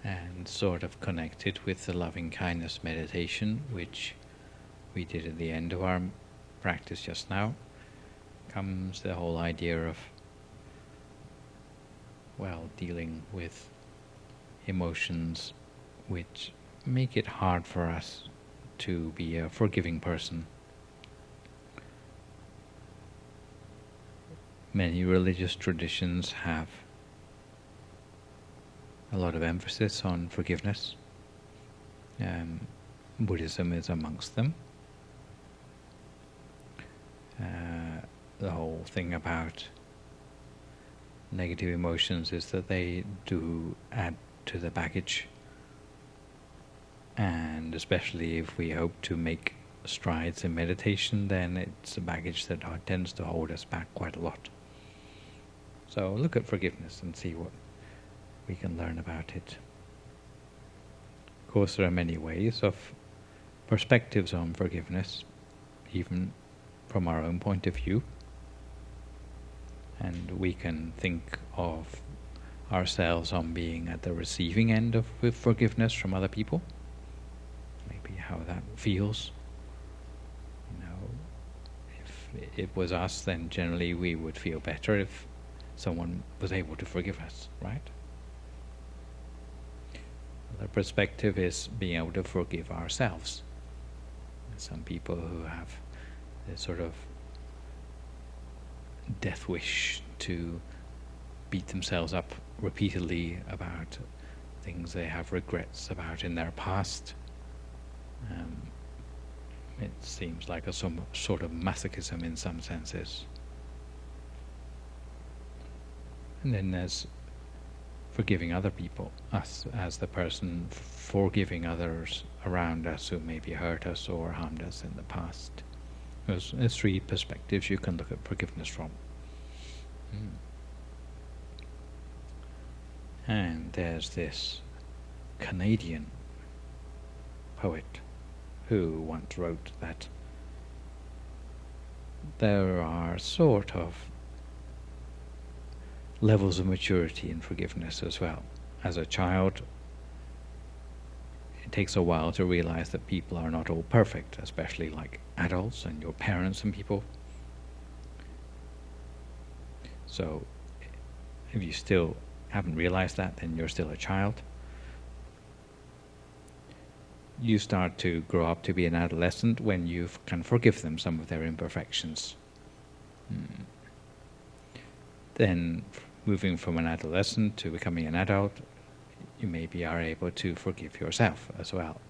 and sort of connected with the loving kindness meditation, which we did at the end of our practice just now, comes the whole idea of, well, dealing with emotions which make it hard for us to be a forgiving person. Many religious traditions have a lot of emphasis on forgiveness. Buddhism is amongst them. The whole thing about negative emotions is that they do add to the baggage, and especially if we hope to make strides in meditation, then it's a baggage that tends to hold us back quite a lot. So look at forgiveness and see what we can learn about it. Of course, there are many ways of perspectives on forgiveness, even from our own point of view. And we can think of ourselves on being at the receiving end of forgiveness from other people. Maybe how that feels. If it was us, then generally we would feel better if someone was able to forgive us, right? The perspective is being able to forgive ourselves. Some people who have this sort of death wish to beat themselves up repeatedly about things they have regrets about in their past. It seems like some sort of masochism in some senses. And then there's forgiving other people, us as the person forgiving others around us who maybe hurt us or harmed us in the past. There's three perspectives you can look at forgiveness from. And there's this Canadian poet who once wrote that there are sort of levels of maturity in forgiveness as well. As a child, it takes a while to realize that people are not all perfect, especially like adults and your parents and people. So if you still haven't realized that, then you're still a child. You start to grow up to be an adolescent when you can forgive them some of their imperfections. Then, moving from an adolescent to becoming an adult, you maybe are able to forgive yourself as well,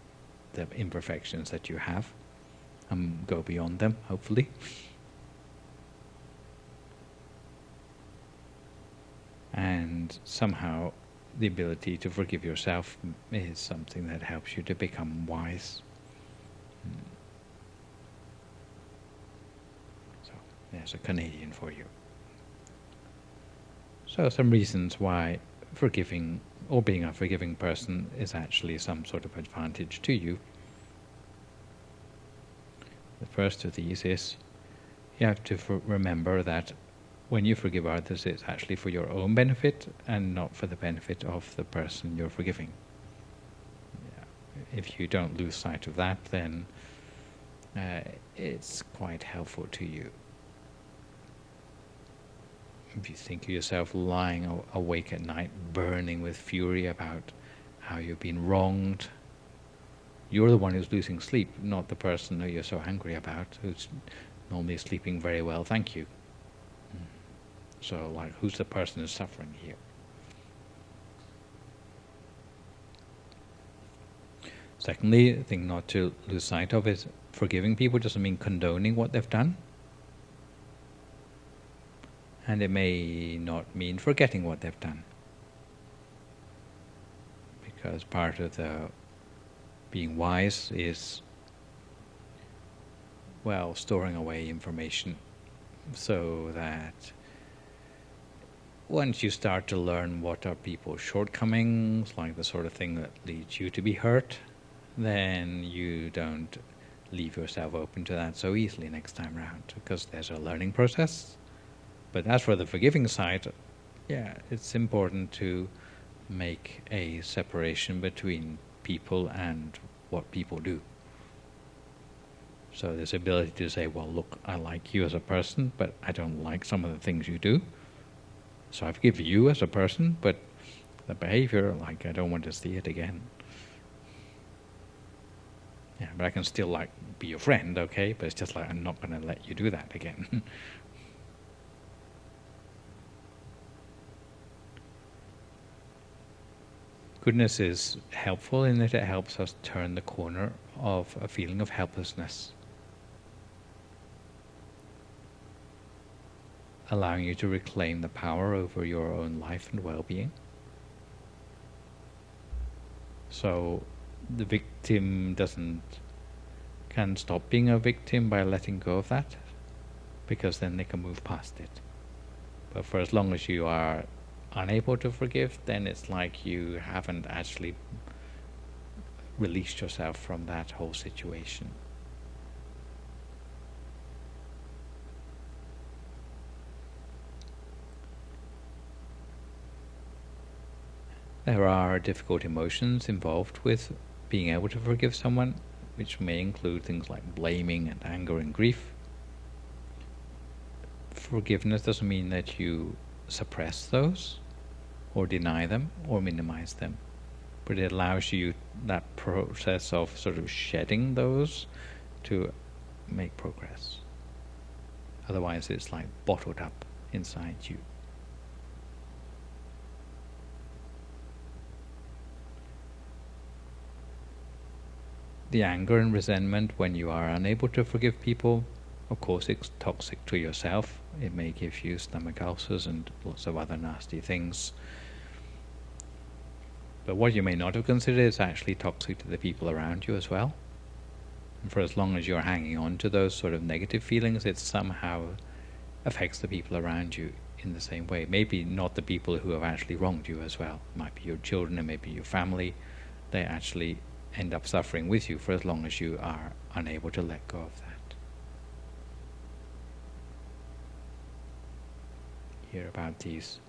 the imperfections that you have, and go beyond them, hopefully. And somehow the ability to forgive yourself is something that helps you to become wise. So there's a Canadian for you. So some reasons why forgiving or being a forgiving person is actually some sort of advantage to you. The first of these is you have to remember that when you forgive others, it's actually for your own benefit and not for the benefit of the person you're forgiving. If you don't lose sight of that, then it's quite helpful to you. If you think of yourself lying awake at night, burning with fury about how you've been wronged, you're the one who's losing sleep, not the person who you're so angry about, who's normally sleeping very well, thank you. So, like, who's the person who's suffering here? Secondly, the thing not to lose sight of is forgiving people doesn't mean condoning what they've done. And it may not mean forgetting what they've done. Because part of the being wise is, well, storing away information so that once you start to learn what are people's shortcomings, like the sort of thing that leads you to be hurt, then you don't leave yourself open to that so easily next time around, because there's a learning process. But as for the forgiving side, yeah, it's important to make a separation between people and what people do. So this ability to say, well, look, I like you as a person, but I don't like some of the things you do. So I forgive you as a person, but the behavior, like, I don't want to see it again. Yeah, but I can still, like, be your friend, okay? But it's just like, I'm not going to let you do that again. Goodness is helpful in that it helps us turn the corner of a feeling of helplessness, allowing you to reclaim the power over your own life and well-being. So the victim can stop being a victim by letting go of that, because then they can move past it. But for as long as you are unable to forgive, then it's like you haven't actually released yourself from that whole situation. There are difficult emotions involved with being able to forgive someone, which may include things like blaming and anger and grief. Forgiveness doesn't mean that you suppress those, or deny them, or minimize them, but it allows you that process of sort of shedding those to make progress. Otherwise it's like bottled up inside you. The anger and resentment when you are unable to forgive people, of course it's toxic to yourself. It may give you stomach ulcers and lots of other nasty things. But what you may not have considered is actually toxic to the people around you as well. And for as long as you're hanging on to those sort of negative feelings, it somehow affects the people around you in the same way. Maybe not the people who have actually wronged you as well. It might be your children, it may be your family. They actually end up suffering with you for as long as you are unable to let go of that. You hear about these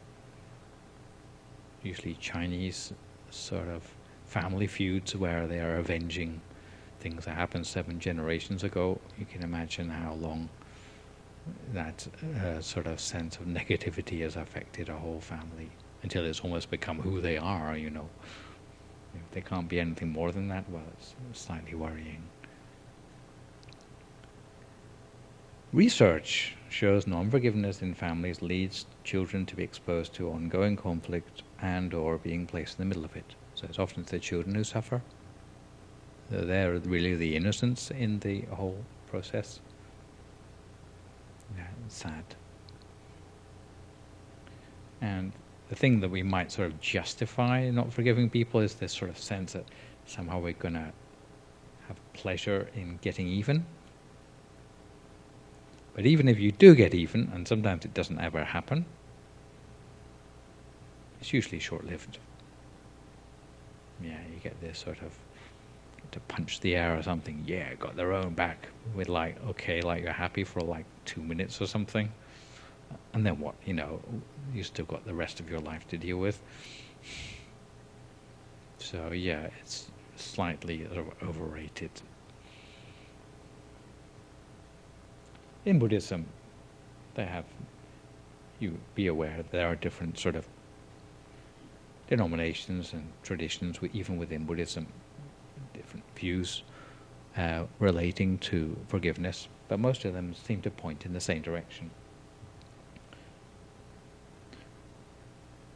usually Chinese sort of family feuds where they are avenging things that happened 7 generations ago. You can imagine how long that sort of sense of negativity has affected a whole family until it's almost become who they are, you know. If they can't be anything more than that, well, it's slightly worrying. Research shows non-forgiveness in families leads children to be exposed to ongoing conflict and or being placed in the middle of it. So it's often the children who suffer. They're really the innocents in the whole process. Yeah, it's sad. And the thing that we might sort of justify not forgiving people is this sort of sense that somehow we're going to have pleasure in getting even. But even if you do get even, and sometimes it doesn't ever happen, it's usually short-lived. Yeah, you get this sort of to punch the air or something. Yeah, got their own back. With like, okay, like you're happy for like 2 minutes or something. And then what, you know, you still got the rest of your life to deal with. So yeah, it's slightly sort of overrated. In Buddhism, they have, you be aware there are different sort of denominations and traditions, even within Buddhism, different views relating to forgiveness, but most of them seem to point in the same direction.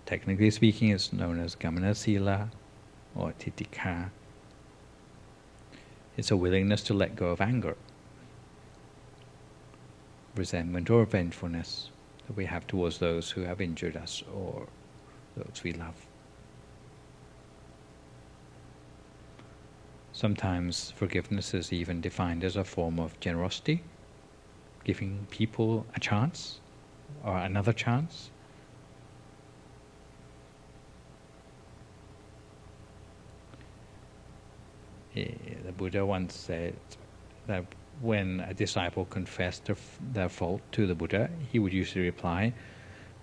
Technically speaking, it's known as Gamana Sila or Titikha. It's a willingness to let go of anger, resentment or vengefulness that we have towards those who have injured us or those we love. Sometimes forgiveness is even defined as a form of generosity, giving people a chance or another chance. The Buddha once said that when a disciple confessed their fault to the Buddha, he would usually reply,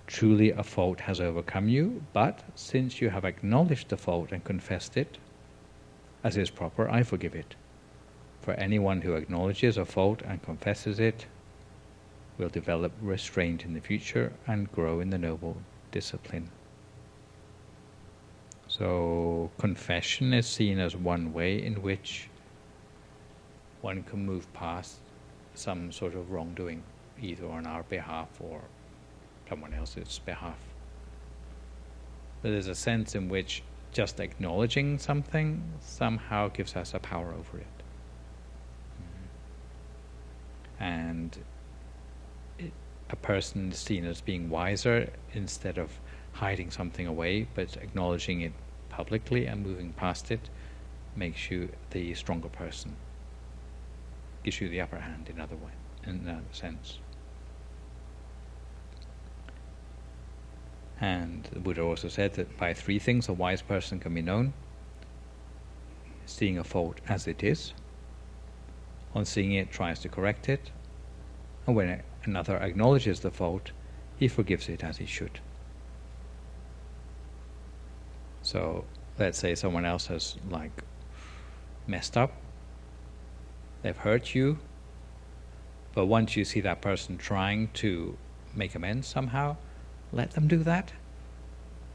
truly a fault has overcome you, but since you have acknowledged the fault and confessed it, as is proper, I forgive it. For anyone who acknowledges a fault and confesses it will develop restraint in the future and grow in the noble discipline. So confession is seen as one way in which one can move past some sort of wrongdoing, either on our behalf or someone else's behalf. But there's a sense in which just acknowledging something somehow gives us a power over it. And a person is seen as being wiser instead of hiding something away, but acknowledging it publicly and moving past it makes you the stronger person, gives you the upper hand in that sense. And the Buddha also said that by three things a wise person can be known: seeing a fault as it is, on seeing it tries to correct it, and when another acknowledges the fault, he forgives it as he should. So let's say someone else has messed up, they've hurt you, but once you see that person trying to make amends somehow, let them do that.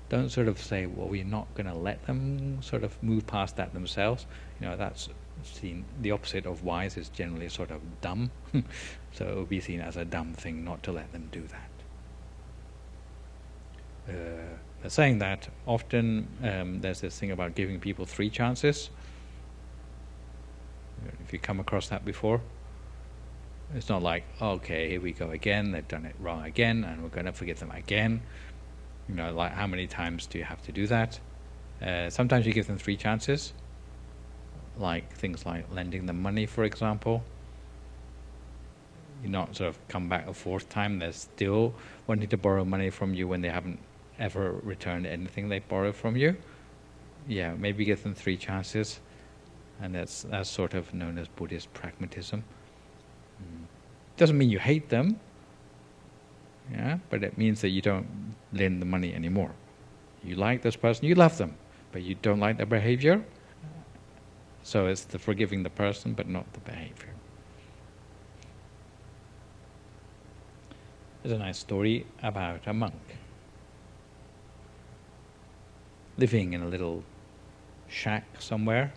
Don't sort of say, well, we're not going to let them sort of move past that themselves. That's seen, the opposite of wise is generally sort of dumb. So it would be seen as a dumb thing not to let them do that. Saying that, often there's this thing about giving people 3 chances. If you come across that before, it's not like, okay, here we go again, they've done it wrong again, and we're going to forgive them again. How many times do you have to do that? Sometimes you give them 3 chances, like things like lending them money, for example. You not sort of come back a 4th time, they're still wanting to borrow money from you when they haven't ever returned anything they borrowed from you. Yeah, maybe give them 3 chances, and that's sort of known as Buddhist pragmatism. Doesn't mean you hate them, but it means that you don't lend the money anymore. You like this person, you love them, but you don't like their behavior. So it's the forgiving the person, but not the behavior. There's a nice story about a monk living in a little shack somewhere.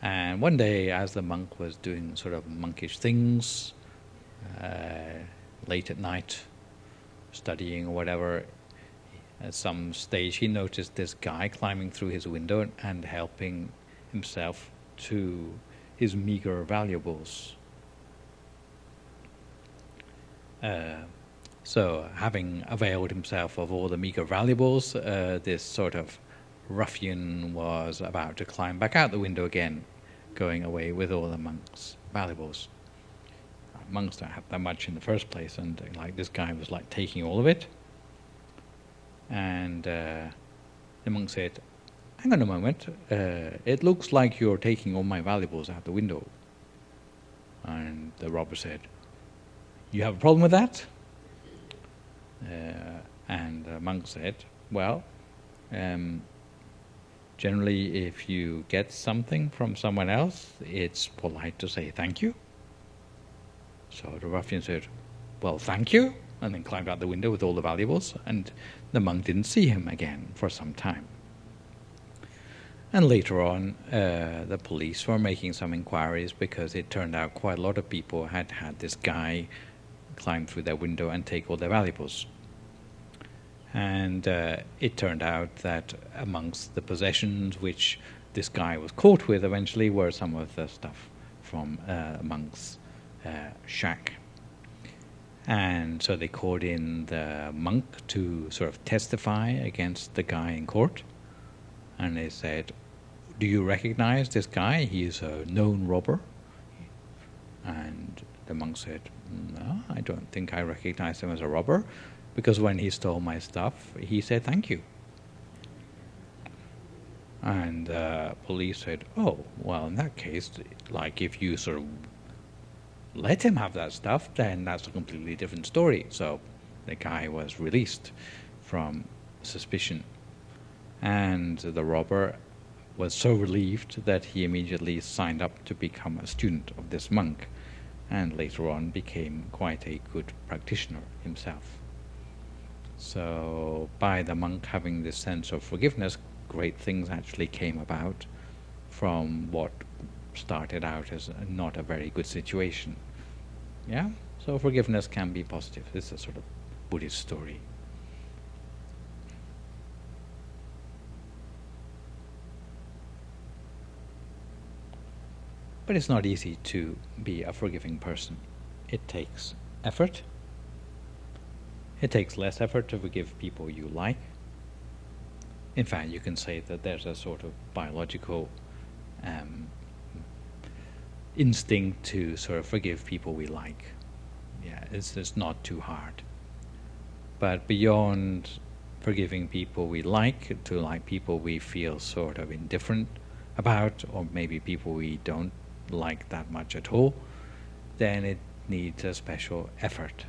And one day, as the monk was doing sort of monkish things, late at night, studying or whatever, at some stage he noticed this guy climbing through his window and helping himself to his meager valuables. So, having availed himself of all the meager valuables, this sort of ruffian was about to climb back out the window again, going away with all the monk's valuables. Monks don't have that much in the first place, and this guy was taking all of it. And the monk said, "Hang on a moment, it looks like you're taking all my valuables out the window." And the robber said, "You have a problem with that?" And the monk said, "Well, generally if you get something from someone else, it's polite to say thank you." So the ruffian said, "Well, thank you," and then climbed out the window with all the valuables, and the monk didn't see him again for some time. And later on, the police were making some inquiries, because it turned out quite a lot of people had had this guy climb through their window and take all their valuables. And it turned out that amongst the possessions which this guy was caught with eventually were some of the stuff from a monk's shack. And so they called in the monk to sort of testify against the guy in court. And they said, "Do you recognize this guy? He's a known robber." And the monk said, "No, I don't think I recognize him as a robber, because when he stole my stuff, he said thank you." And the police said, "Oh, well, in that case, if you sort of let him have that stuff, then that's a completely different story. So the guy was released from suspicion. And the robber was so relieved that he immediately signed up to become a student of this monk, and later on became quite a good practitioner himself. So by the monk having this sense of forgiveness, great things actually came about from what started out as not a very good situation. Yeah? So forgiveness can be positive. This is a sort of Buddhist story. But it's not easy to be a forgiving person. It takes effort. It takes less effort to forgive people you like. In fact, you can say that there's a sort of biological instinct to sort of forgive people we like. Yeah, it's not too hard. But beyond forgiving people we like, to like people we feel sort of indifferent about, or maybe people we don't like that much at all, then it needs a special effort.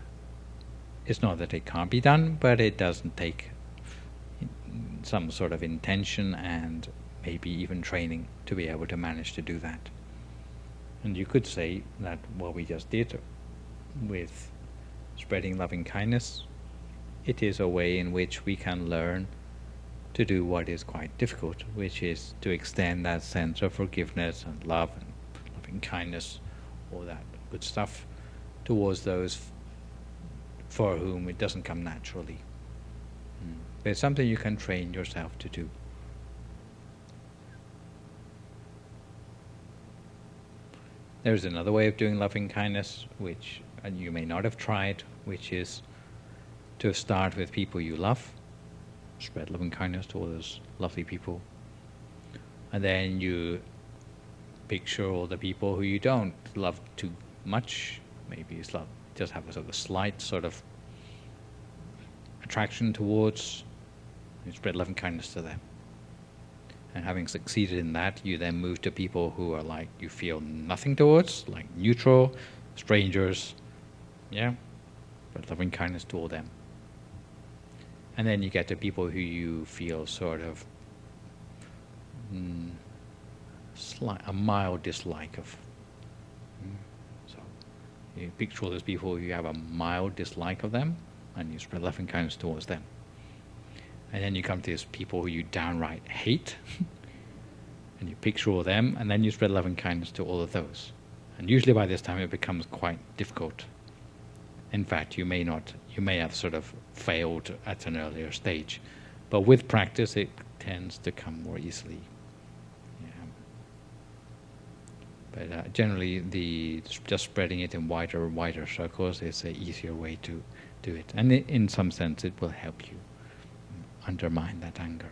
It's not that it can't be done, but it doesn't take some sort of intention and maybe even training to be able to manage to do that. And you could say that what we just did with spreading loving kindness, it is a way in which we can learn to do what is quite difficult, which is to extend that sense of forgiveness and love and loving kindness, all that good stuff, towards those for whom it doesn't come naturally. But it's something you can train yourself to do. There's another way of doing loving kindness, which you may not have tried, which is to start with people you love, spread loving kindness to all those lovely people, and then you picture all the people who you don't love too much. Maybe it's love, just have a sort of slight sort of attraction towards. You spread loving kindness to them. And having succeeded in that, you then move to people who are like you feel nothing towards, like neutral, strangers, yeah, but loving kindness to all them. And then you get to people who you feel sort of a mild dislike of. So you picture all those people who you have a mild dislike of them, and you spread loving kindness towards them. And then you come to these people who you downright hate, and you picture all them, and then you spread loving kindness to all of those. And usually by this time it becomes quite difficult. In fact, you may have sort of failed at an earlier stage, but with practice it tends to come more easily. Yeah. But generally, just spreading it in wider and wider circles is an easier way to do it, and in some sense it will help you undermine that anger.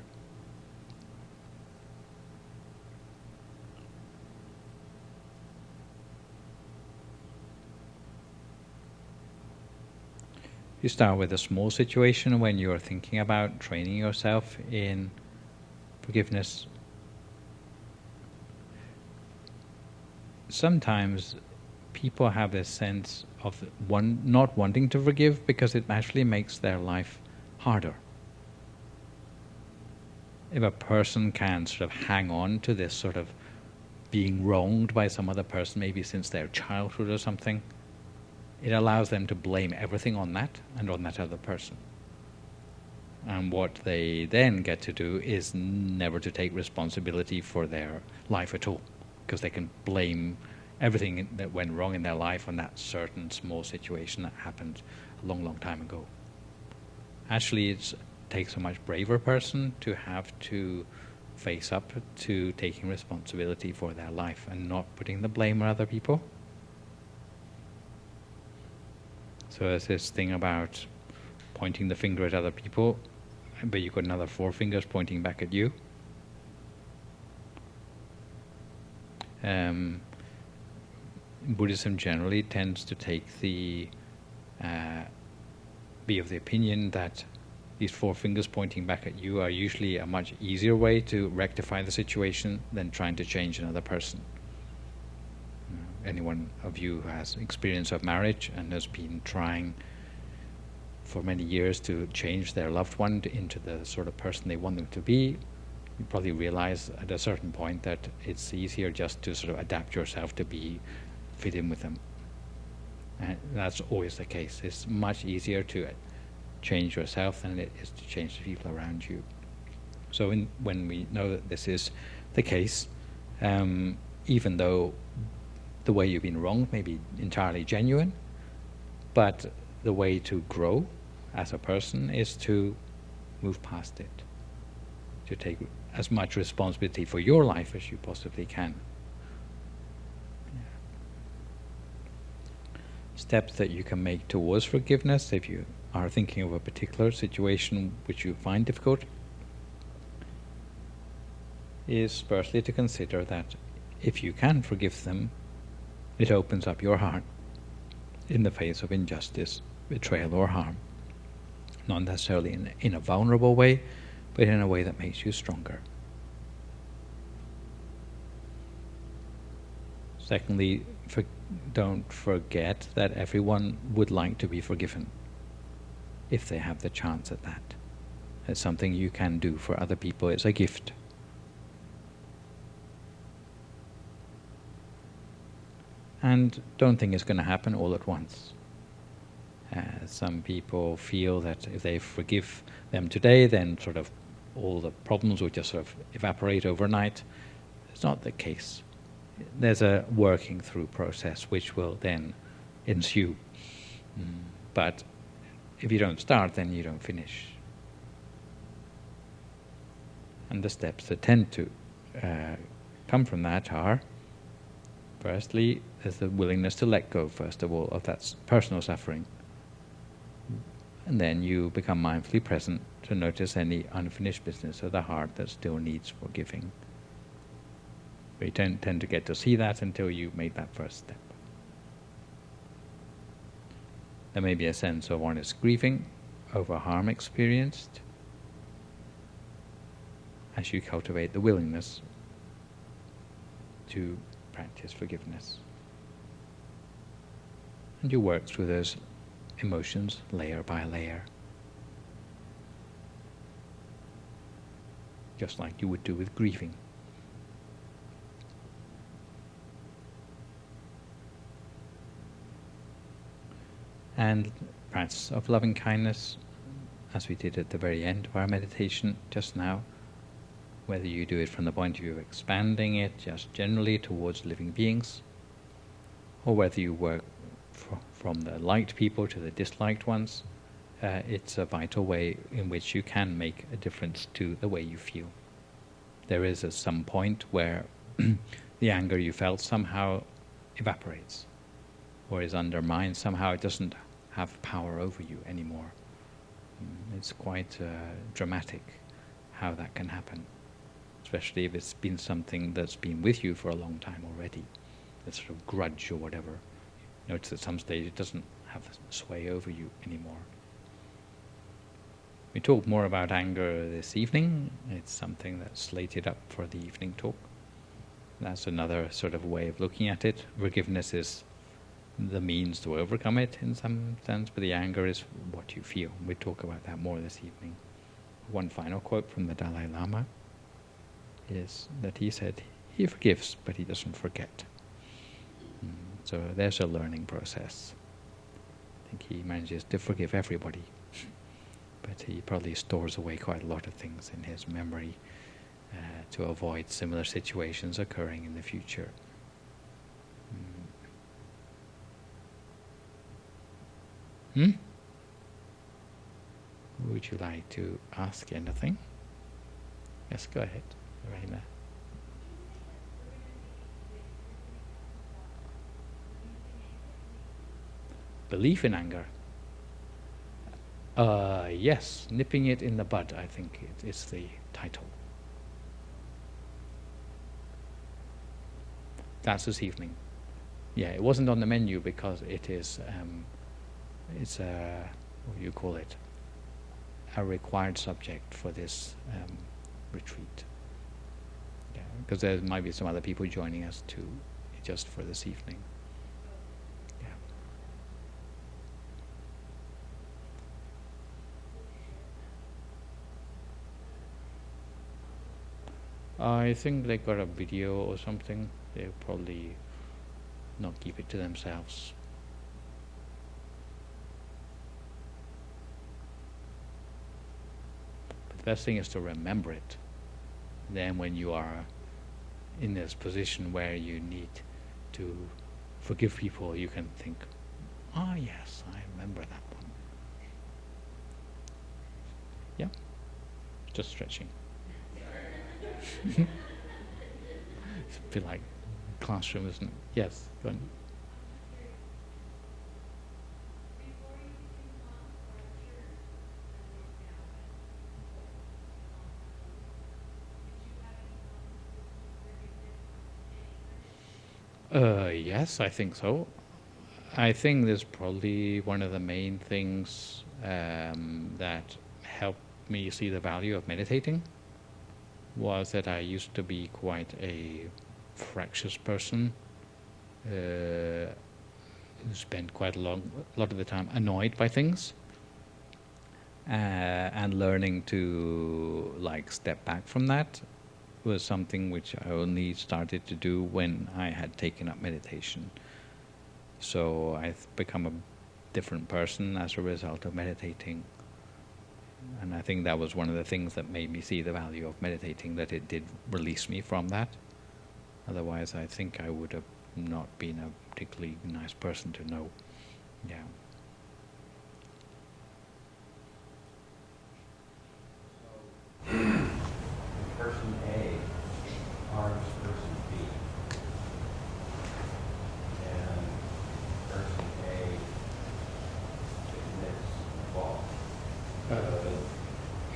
You start with a small situation when you are thinking about training yourself in forgiveness. Sometimes people have this sense of not wanting to forgive because it actually makes their life harder. If a person can sort of hang on to this sort of being wronged by some other person, maybe since their childhood or something, it allows them to blame everything on that and on that other person. And what they then get to do is never to take responsibility for their life at all, because they can blame everything that went wrong in their life on that certain small situation that happened a long, long time ago. Actually, it takes a much braver person to have to face up to taking responsibility for their life and not putting the blame on other people. So there's this thing about pointing the finger at other people, but you've got another 4 fingers pointing back at you. Buddhism generally tends to take be of the opinion that these 4 fingers pointing back at you are usually a much easier way to rectify the situation than trying to change another person. Anyone of you who has experience of marriage and has been trying for many years to change their loved one into the sort of person they want them to be, you probably realize at a certain point that it's easier just to sort of adapt yourself to fit in with them. And that's always the case. It's much easier to change yourself than it is to change the people around you. So when we know that this is the case, even though the way you've been wronged may be entirely genuine, but the way to grow as a person is to move past it, to take as much responsibility for your life as you possibly can. Steps that you can make towards forgiveness, if you are thinking of a particular situation which you find difficult, is firstly to consider that if you can forgive them, it opens up your heart in the face of injustice, betrayal, or harm. Not necessarily in a vulnerable way, but in a way that makes you stronger. Secondly, don't forget that everyone would like to be forgiven if they have the chance at that. It's something you can do for other people. It's a gift. And don't think it's going to happen all at once. Some people feel that if they forgive them today, then sort of all the problems will just sort of evaporate overnight. It's not the case. There's a working through process which will then ensue. But if you don't start, then you don't finish. And the steps that tend to come from that are, firstly, there's the willingness to let go, first of all, of that personal suffering. And then you become mindfully present to notice any unfinished business of the heart that still needs forgiving. But you don't tend to get to see that until you make that first step. There may be a sense of honest grieving over harm experienced as you cultivate the willingness to practice forgiveness. And you work through those emotions layer by layer, just like you would do with grieving. And practice of loving kindness, as we did at the very end of our meditation just now, whether you do it from the point of view of expanding it just generally towards living beings, or whether you work from the liked people to the disliked ones, it's a vital way in which you can make a difference to the way you feel. There is some point where the anger you felt somehow evaporates, or is undermined, somehow it doesn't have power over you anymore. It's quite dramatic how that can happen, especially if it's been something that's been with you for a long time already, that sort of grudge or whatever. Notice at some stage it doesn't have sway over you anymore. We talked more about anger this evening. It's something that's slated up for the evening talk. That's another sort of way of looking at it. Forgiveness is the means to overcome it in some sense, but the anger is what you feel. We'll talk about that more this evening. One final quote from the Dalai Lama is that he said, he forgives, but he doesn't forget. So there's a learning process. I think he manages to forgive everybody, but he probably stores away quite a lot of things in his memory to avoid similar situations occurring in the future. Would you like to ask anything? Yes, go ahead, Raina. Belief in anger. Yes, nipping it in the bud, I think it's the title. That's this evening. Yeah, it wasn't on the menu because it is, it's a, what do you call it? A required subject for this retreat. Yeah, because there might be some other people joining us too, just for this evening. I think they got a video or something. They'll probably not keep it to themselves. But the best thing is to remember it. Then when you are in this position where you need to forgive people, you can think, "Ah, yes, I remember that one." Yeah, just stretching. It's a bit like classroom, isn't it? Yes, go on. Yes, I think so. I think this is probably one of the main things that helped me see the value of meditating, was that I used to be quite a fractious person, who spent quite a lot of the time annoyed by things, and learning to like step back from that was something which I only started to do when I had taken up meditation. So I've become a different person as a result of meditating. And I think that was one of the things that made me see the value of meditating, that it did release me from that. Otherwise, I think I would have not been a particularly nice person to know. Yeah. Person A harms person B, and person A admits fault.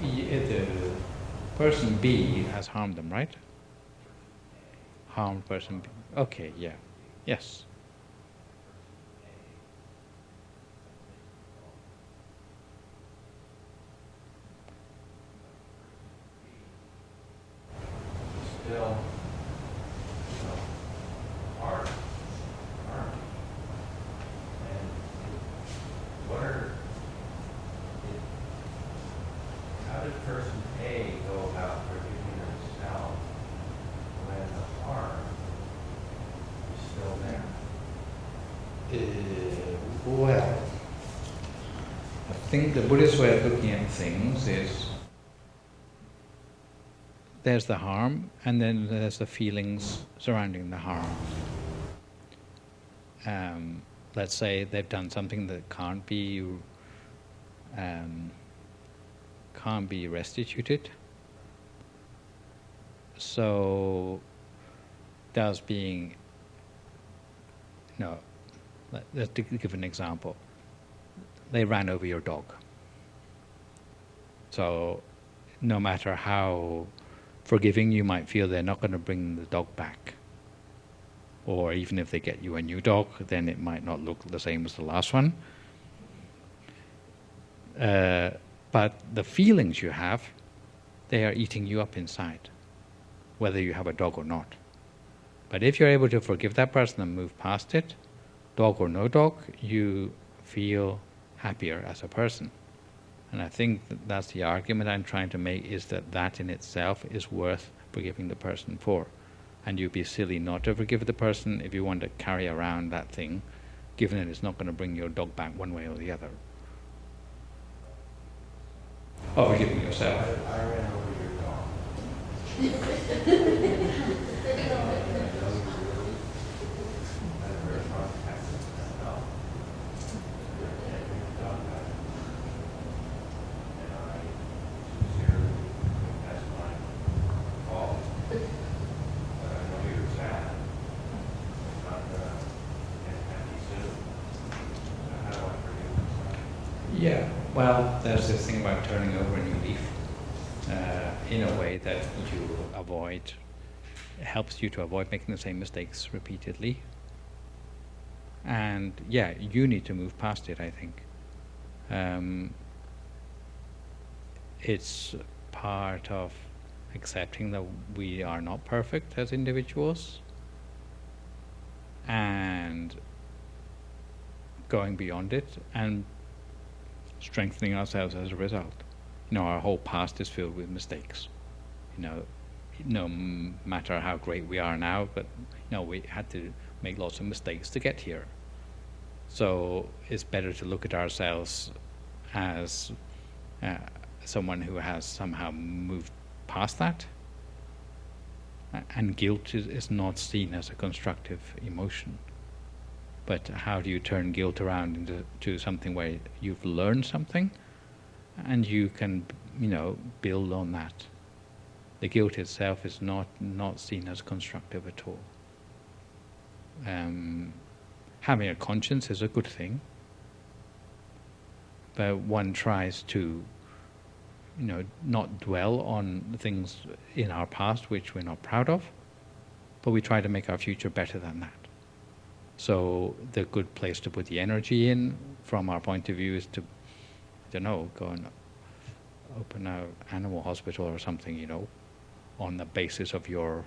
The person B has harmed them, right? Harmed person B. Okay, yeah. Yes. Still, harm. And what are, how does person A go about forgiving themselves when the harm is still there? Well, I think the Buddhist way of looking at things is there's the harm, and then there's the feelings surrounding the harm. Let's say they've done something that can't be restituted. So, does being, no, let's give an example. They ran over your dog. So, no matter how forgiving you might feel, they're not going to bring the dog back. Or even if they get you a new dog, then it might not look the same as the last one. But the feelings you have, they are eating you up inside, whether you have a dog or not. But if you're able to forgive that person and move past it, dog or no dog, you feel happier as a person. And I think that's the argument I'm trying to make, is that that in itself is worth forgiving the person for. And you'd be silly not to forgive the person if you want to carry around that thing, given that it's not going to bring your dog back one way or the other. Oh, forgiving yourself. I ran over your dog. Yeah, well, there's this thing about turning over a new leaf in a way that you avoid, helps you to avoid making the same mistakes repeatedly. And yeah, you need to move past it, I think. It's part of accepting that we are not perfect as individuals, and going beyond it and strengthening ourselves as a result. You know, our whole past is filled with mistakes. You know, no matter how great we are now, but we had to make lots of mistakes to get here. So it's better to look at ourselves as someone who has somehow moved past that. And guilt is not seen as a constructive emotion. But how do you turn guilt around into something where you've learned something and you can, build on that? The guilt itself is not seen as constructive at all. Having a conscience is a good thing, but one tries to, not dwell on things in our past which we're not proud of, but we try to make our future better than that. So the good place to put the energy in, from our point of view, is to, go and open an animal hospital or something, on the basis of your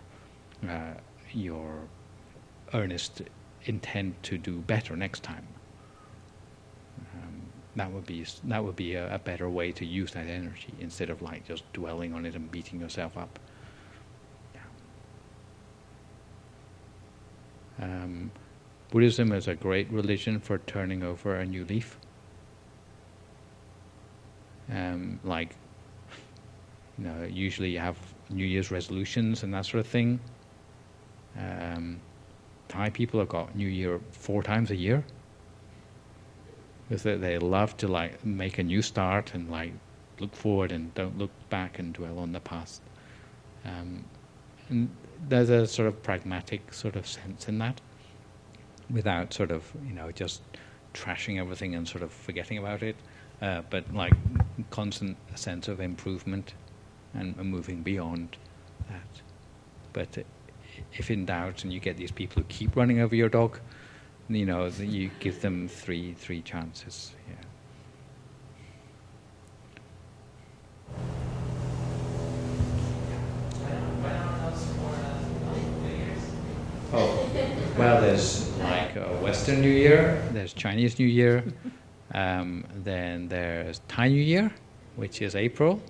earnest intent to do better next time. That would be a better way to use that energy, instead of just dwelling on it and beating yourself up. Yeah. Buddhism is a great religion for turning over a new leaf. Usually you have New Year's resolutions and that sort of thing. Thai people have got New Year 4 times a year, because they love to make a new start and look forward and don't look back and dwell on the past. And there's a sort of pragmatic sort of sense in that, without sort of just trashing everything and sort of forgetting about it, but constant sense of improvement and moving beyond that. But if in doubt and you get these people who keep running over your dog, you give them three chances. Yeah. Oh, well, there's a Western New Year, there's Chinese New Year, then there's Thai New Year, which is April,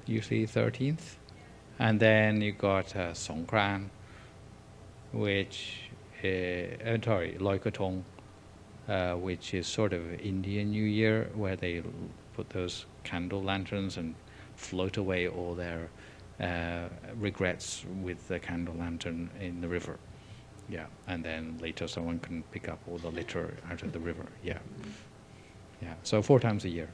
usually 13th, and then you got Songkran, which Loi Krathong, which is sort of Indian New Year, where they put those candle lanterns and float away all their regrets with the candle lantern in the river. Yeah, and then later someone can pick up all the litter out of the river. Yeah, yeah. So 4 times a year.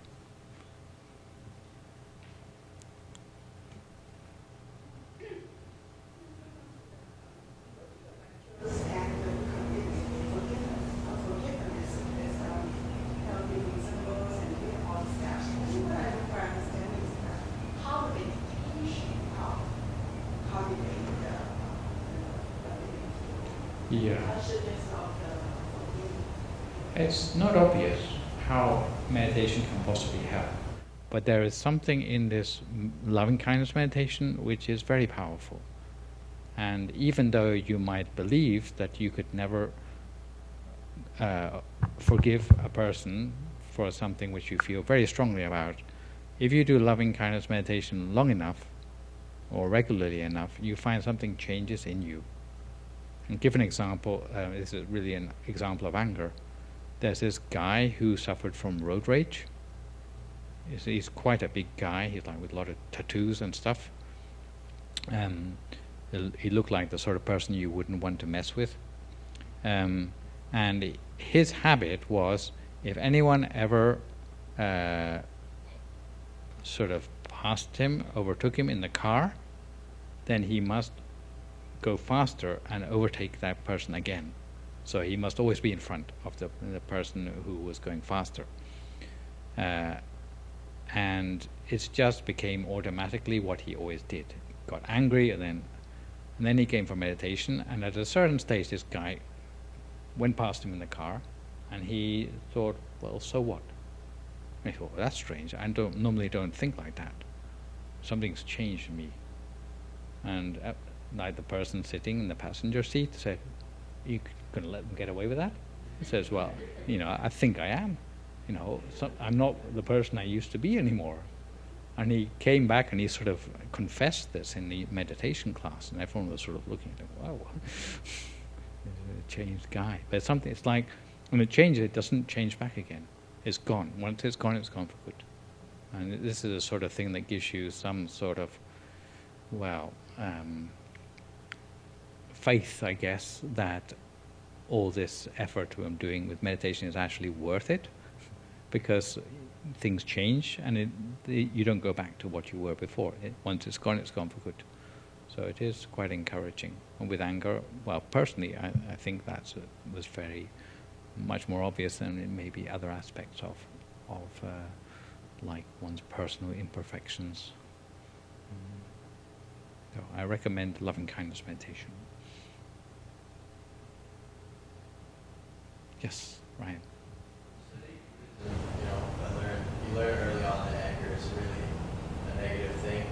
Yeah. It's not obvious how meditation can possibly help, but there is something in this loving kindness meditation which is very powerful. And even though you might believe that you could never forgive a person for something which you feel very strongly about, if you do loving kindness meditation long enough or regularly enough, you find something changes in you. And give an example, this is really an example of anger. There's this guy who suffered from road rage. He's quite a big guy, he's with a lot of tattoos and stuff. He looked like the sort of person you wouldn't want to mess with. And his habit was, if anyone ever sort of passed him, overtook him in the car, then he must go faster and overtake that person again. So he must always be in front of the person who was going faster. And it just became automatically what he always did. He got angry, and then he came for meditation, and at a certain stage this guy went past him in the car, and he thought, well, so what? And he thought, well, that's strange. I normally don't think like that. Something's changed in me. And the person sitting in the passenger seat said, you going to let them get away with that? He says, well, I think I am. I'm not the person I used to be anymore. And he came back and he sort of confessed this in the meditation class, and everyone was sort of looking at him, wow, he's a changed guy. But something, it's like, when it changes, it doesn't change back again. It's gone. Once it's gone for good. And this is the sort of thing that gives you some sort of, well, faith, I guess, that all this effort I'm doing with meditation is actually worth it, because things change and you don't go back to what you were before. Once it's gone for good. So it is quite encouraging. And with anger, well, personally, I think that was very much more obvious than in maybe other aspects of like one's personal imperfections. So I recommend loving kindness meditation. Yes, Ryan. You learn early on that anger is really a negative thing.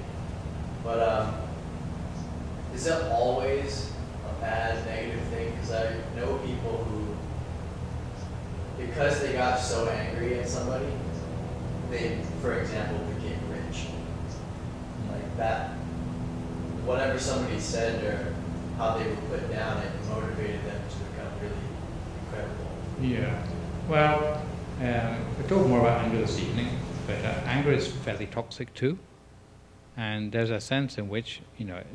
But is it always a bad negative thing? Because I know people who, because they got so angry at somebody, they, for example, became rich. Like that, whatever somebody said or how they were put down, it motivated them to become really incredible. Yeah. Well, we'll talk more about anger this evening, but anger is fairly toxic too. And there's a sense in which,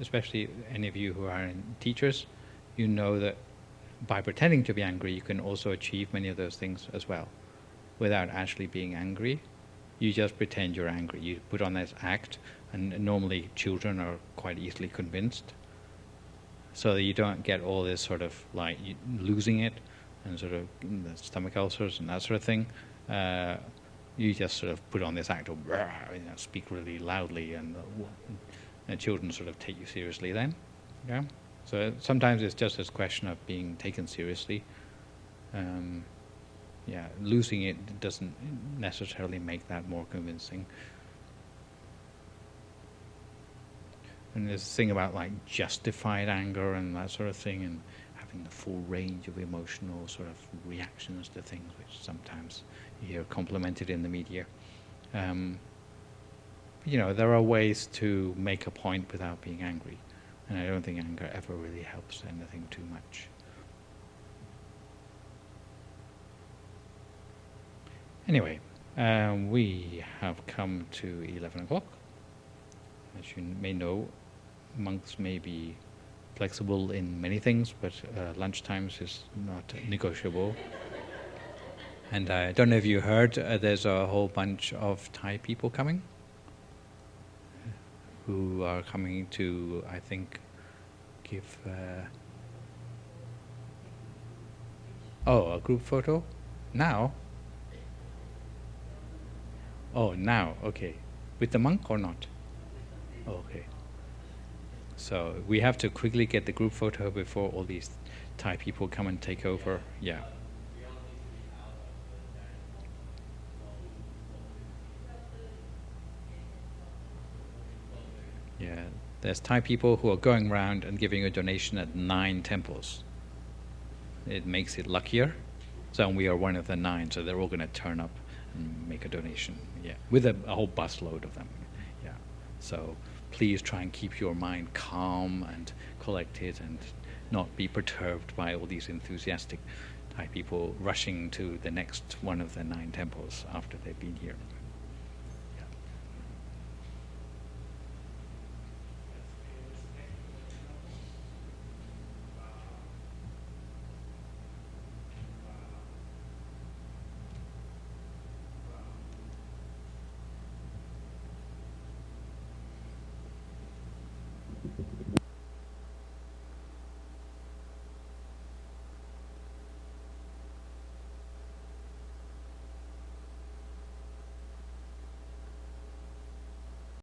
especially any of you who are teachers, you know that by pretending to be angry, you can also achieve many of those things as well, without actually being angry. You just pretend you're angry. You put on this act, and normally children are quite easily convinced, so that you don't get all this sort of like losing it and sort of stomach ulcers and that sort of thing. You just sort of put on this act of speak really loudly, and children sort of take you seriously then. Yeah. So sometimes it's just this question of being taken seriously. Losing it doesn't necessarily make that more convincing. And there's this thing about like justified anger and that sort of thing, and having the full range of emotional sort of reactions to things, which sometimes you hear complimented in the media. There are ways to make a point without being angry, and I don't think anger ever really helps anything too much. Anyway, we have come to 11 o'clock. As you may know, monks may be flexible in many things, but lunchtimes is not negotiable. And I don't know if you heard, there's a whole bunch of Thai people coming who are coming to, I think, give... a group photo? Now? Oh, now, okay. With the monk or not? Okay. So we have to quickly get the group photo before all these Thai people come and take over. Yeah. Yeah. There's Thai people who are going around and giving a donation at 9 temples. It makes it luckier. So we are one of the 9, so they're all going to turn up and make a donation. Yeah. With a whole busload of them. Yeah. So please try and keep your mind calm and collected and not be perturbed by all these enthusiastic Thai people rushing to the next one of the 9 temples after they've been here.